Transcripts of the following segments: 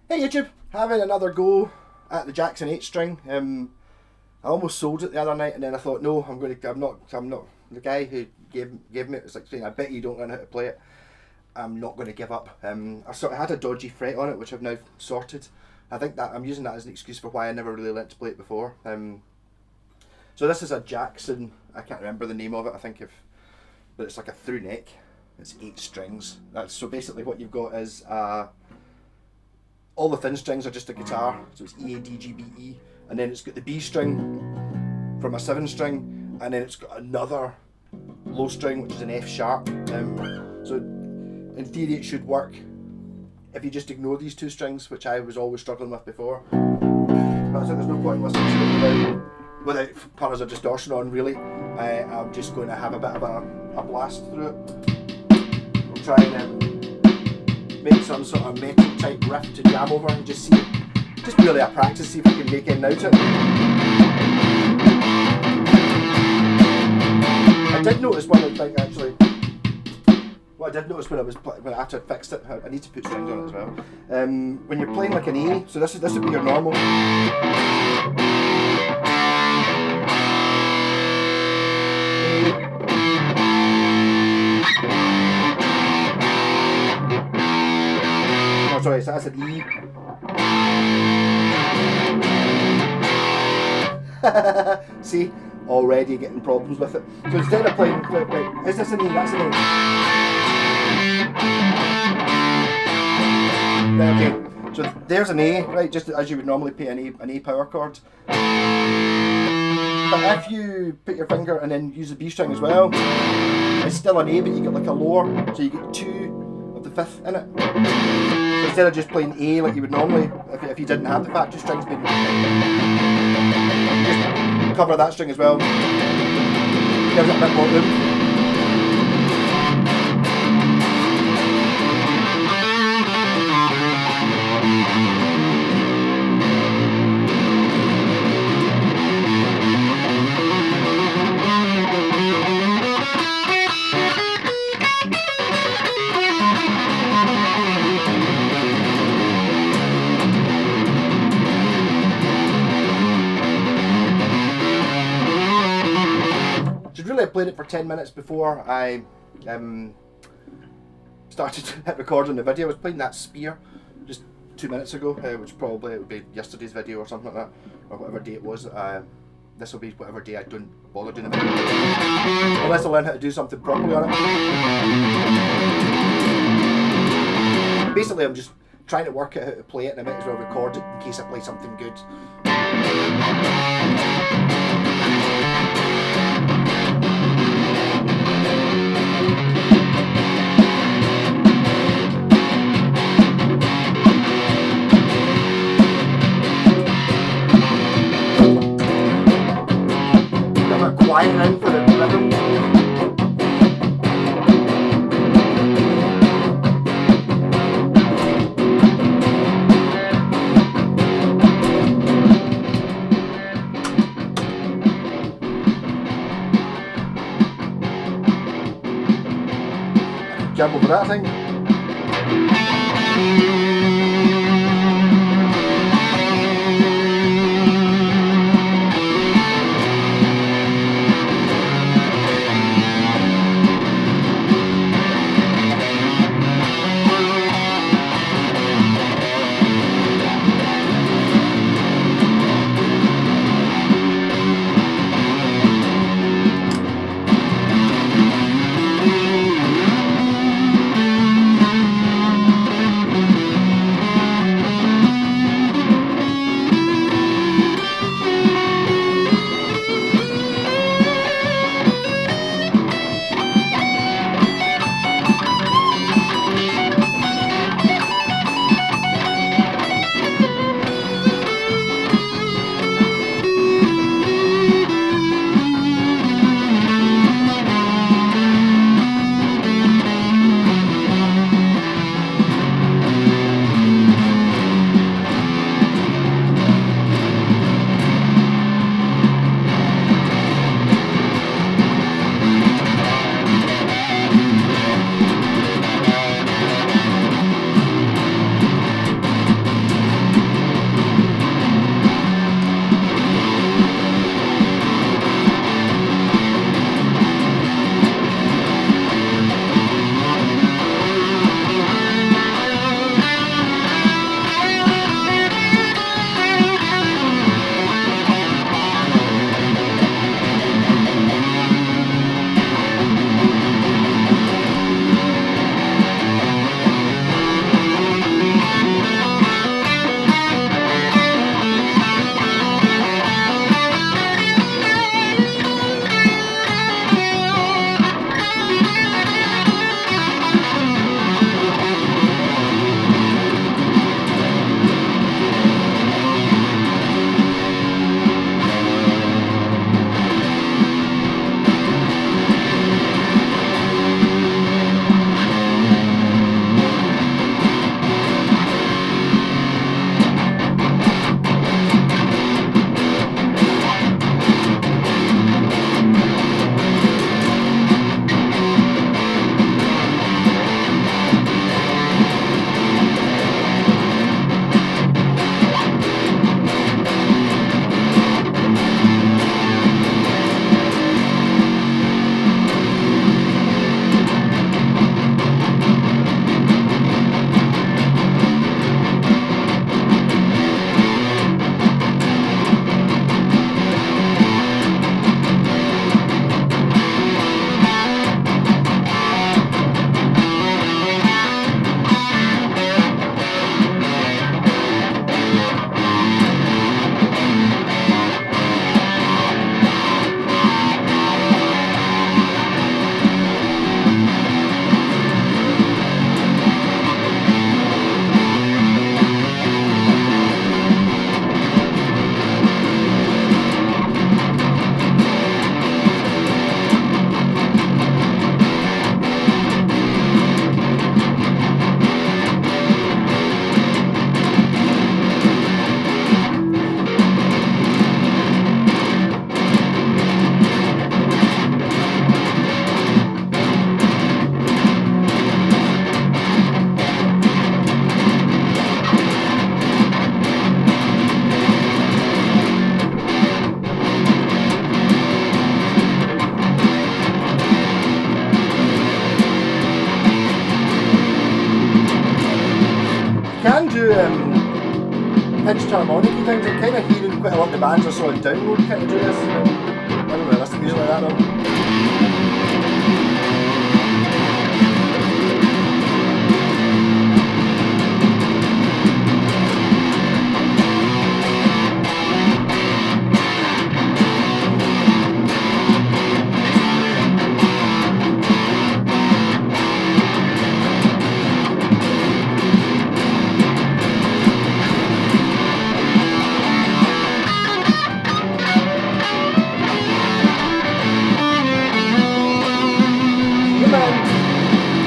Hey YouTube, having another go at the Jackson 8 string. I almost sold it the other night, and then I thought, no, I'm not the guy who gave me it. Was like saying, I bet you don't learn how to play it. I'm not going to give up. I sort of had a dodgy fret on it, which I've now sorted. I think that I'm using that as an excuse for why I never really learnt to play it before. So this is a Jackson. I can't remember the name of it. But it's like a through neck. It's 8 strings. So basically what you've got is all the thin strings are just a guitar, so it's E, A, D, G, B, E, and then it's got the B string from a 7 string, and then it's got another low string which is an F sharp. So in theory it should work if you just ignore these 2 strings, which I was always struggling with before. But I think there's no point in listening to it without pillars of distortion on, really. I'm just going to have a bit of a blast through it. I'll try and make some sort of metal type riff to jam over and just really a practice, see if I can make it out it. I did notice one thing actually. What I did notice when after I fixed it, I need to put strings on it as well. When you're playing like an A, so this would be your normal. Oh, sorry, so that's an E. See, already getting problems with it. So instead of playing, right, is this an E? That's an E. Right, okay, so there's an A, right, just as you would normally play an A power chord. But if you put your finger and then use the B string as well, it's still an A, but you get like a lower, so you get 2 of the 5th in it. So instead of just playing A like you would normally, if you didn't have the factory strings, but just cover that string as well. Gives it a bit more room. I played it for 10 minutes before I started to hit record on the video. I was playing that Spear just 2 minutes ago, which probably it would be yesterday's video or something like that, or whatever day it was. This will be whatever day I don't bother doing a video, unless I learn how to do something properly on it. Basically, I'm just trying to work out how to play it, and I might as well record it in case I play something good. Quiet in for the rhythm. Jump over that thing. can do pinched harmonic things. I'm kind of hearing quite a lot of the bands I saw on Download kind of do this. I don't know, listen to music like that though.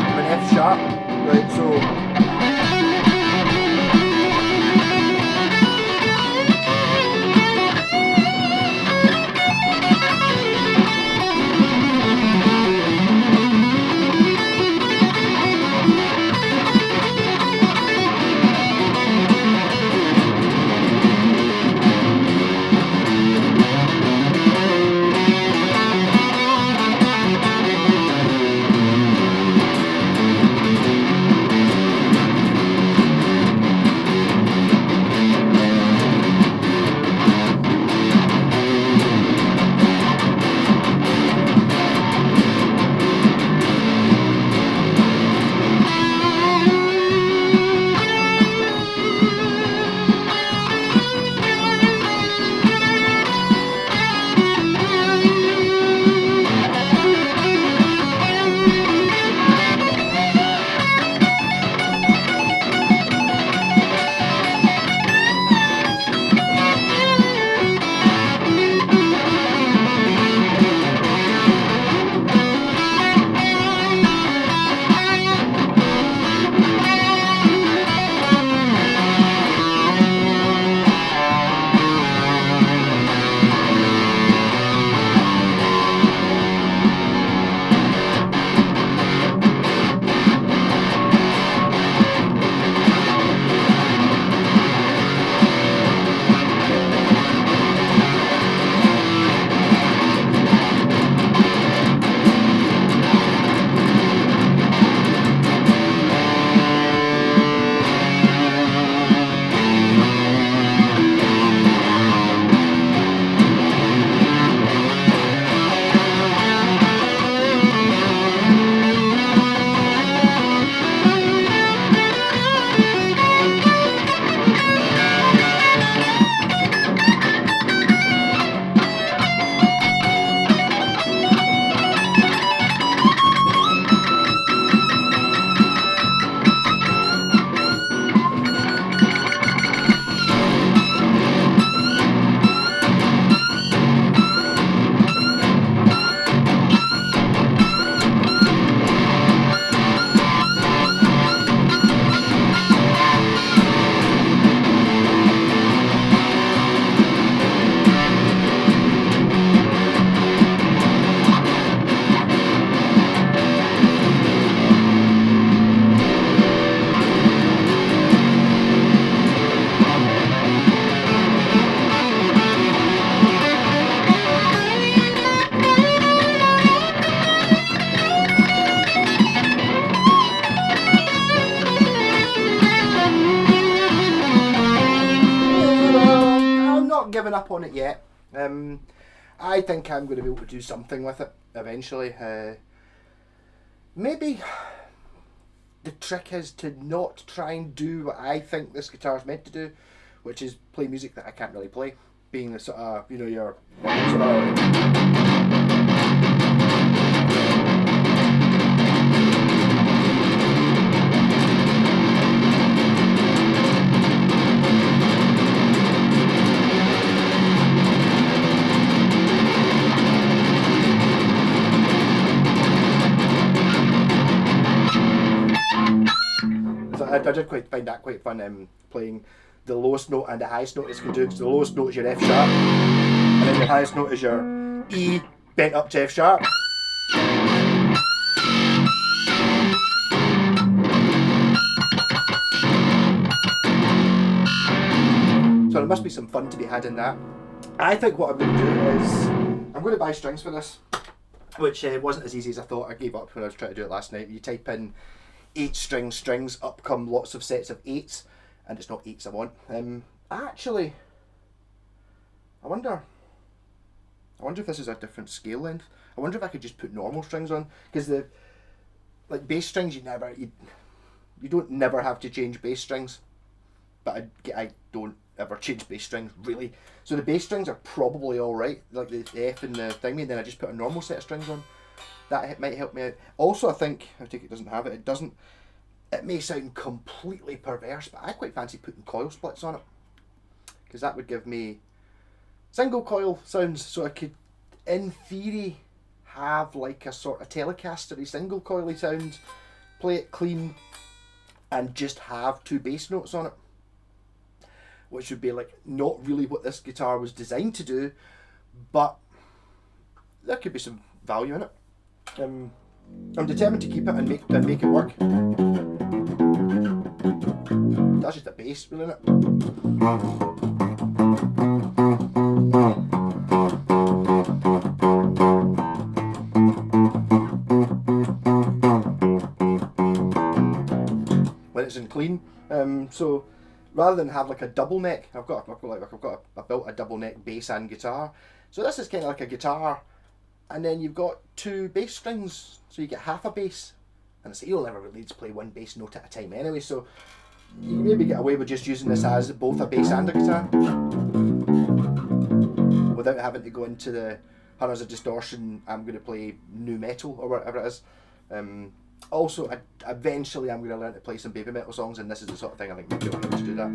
I'm an F sharp, right, so Given up on it yet. I think I'm going to be able to do something with it eventually. Maybe the trick is to not try and do what I think this guitar is meant to do, which is play music that I can't really play, being the sort of, you know, your sort of I did quite find that quite fun, playing the lowest note and the highest note it can do. So the lowest note is your F sharp, and then your highest note is your E bent up to F sharp. So there must be some fun to be had in that. I think what I'm going to do is I'm going to buy strings for this, which wasn't as easy as I thought. I gave up when I was trying to do it last night. You type in 8 strings, up come lots of sets of 8s, and it's not 8s I want. Actually, I wonder if this is a different scale length. I wonder if I could just put normal strings on, because the bass strings you don't never have to change bass strings, but I don't ever change bass strings really. So the bass strings are probably all right, like the F and the thingy, and then I just put a normal set of strings on. That might help me out. Also, I think I think it doesn't have it. It doesn't. It may sound completely perverse, but I quite fancy putting coil splits on it, because that would give me single coil sounds. So I could, in theory, have like a sort of Telecaster-y single coily sound, play it clean, and just have 2 bass notes on it, which would be like not really what this guitar was designed to do, but there could be some value in it. I'm determined to keep it and make it work. That's just a bass, really, isn't it? When it's in clean, so rather than have like a double neck, I built a double neck bass and guitar. So this is kind of like a guitar, and then you've got 2 bass strings, so you get half a bass. And so you'll never really need to play 1 bass note at a time anyway, so you can maybe get away with just using this as both a bass and a guitar, without having to go into the hundreds of distortion. I'm going to play nu metal or whatever it is. Also, eventually I'm going to learn to play some baby metal songs, and this is the sort of thing I think maybe I'll help to do that.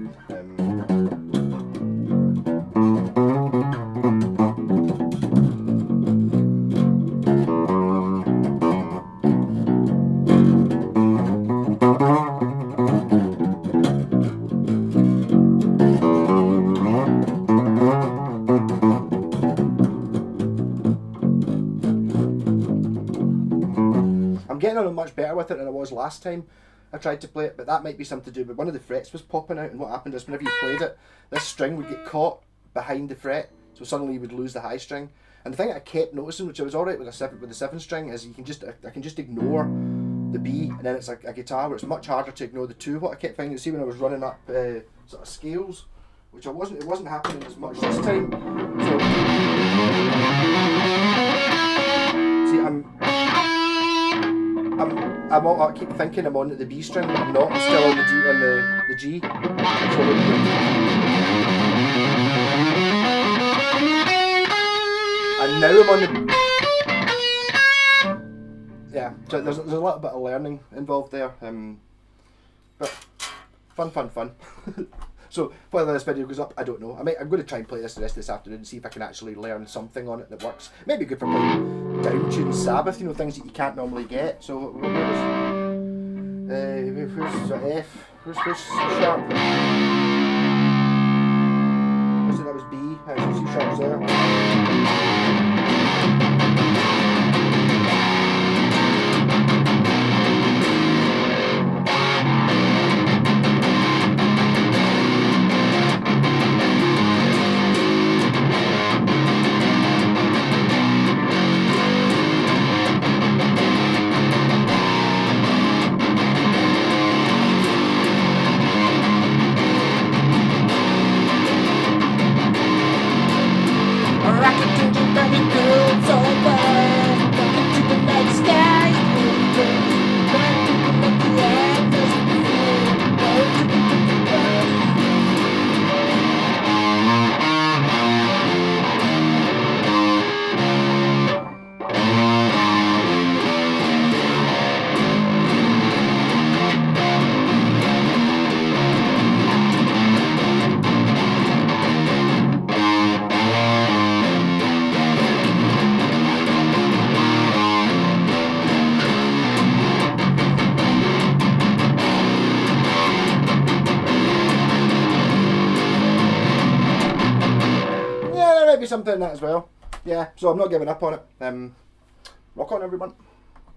I'm getting on much better with it than I was last time I tried to play it, but that might be something to do with one of the frets was popping out, and what happened is whenever you played it, this string would get caught behind the fret, so suddenly you would lose the high string. And the thing I kept noticing, which I was alright with the 7 string, is I can just ignore the B, and then it's like a guitar where it's much harder to ignore the 2. What I kept finding, see when I was running up sort of scales, which it wasn't happening as much this time. So see, I keep thinking I'm on the B string, but I'm not. I'm still on the G. And now I'm on the. Yeah, so there's a little bit of learning involved there, but fun. So whether this video goes up, I don't know. I'm going to try and play this the rest of this afternoon and see if I can actually learn something on it that works. Maybe good for playing down-tuned Sabbath, things that you can't normally get. So where's F? Where's sharp? So that was B. So C sharp's there. Something in that as well. Yeah, so I'm not giving up on it. Rock on, everyone.